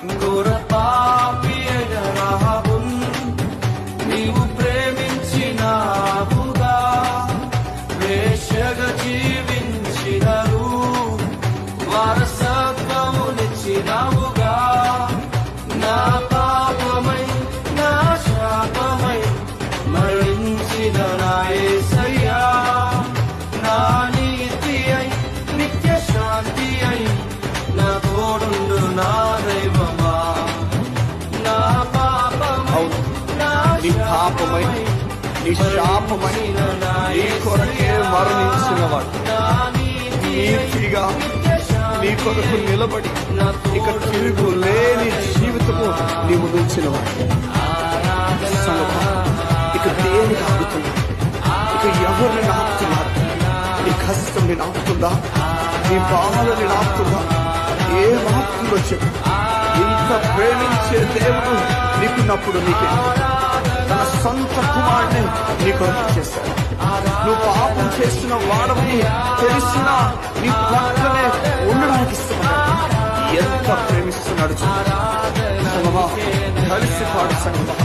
ఘోర పాపి అయిన రాహాబున్ నీవు ప్రేమించినావుగా, వేశ్యగా జీవించినరు వారసత్వమునిచ్చినావుగా. నా పాపమై నా శాపమై మరణించిన నా యేసయ్యా, నా నీతి అయి నిత్య శాంతి అయి నా తోడుండు నా దైవమా. నా పాపమై నీ పాపమై నీ శాపమై నీ కొరకే మరణించినవాడు నీతిగా నీ కొరకు నిలబడి ఇక తిరుగు లేని జీవితము నీవు నిలిచినవాడు. ఇక దేనికి ఆగుతున్నా? ఇక ఎవరిని ఆపుతున్నారు? నీ కష్టం నేను ఆపుతుందా? నీ బాధని ఆపుతుందా? ఏం ఆపుతుందో చెప్పు. ఇంత ప్రేమించే దేవుడు నీకున్నప్పుడు నీకే తన సొంత కుమారుని నీ కొరకు చేశాడు. నువ్వు పాపం చేస్తున్న వాడవని తెలిసినా నీ పక్కనే ఉండడానికి ఇష్టపడ్డాడు. ఎంత ప్రేమిస్తున్నాడు సంగమా, కలిసి పాడు సంగమా.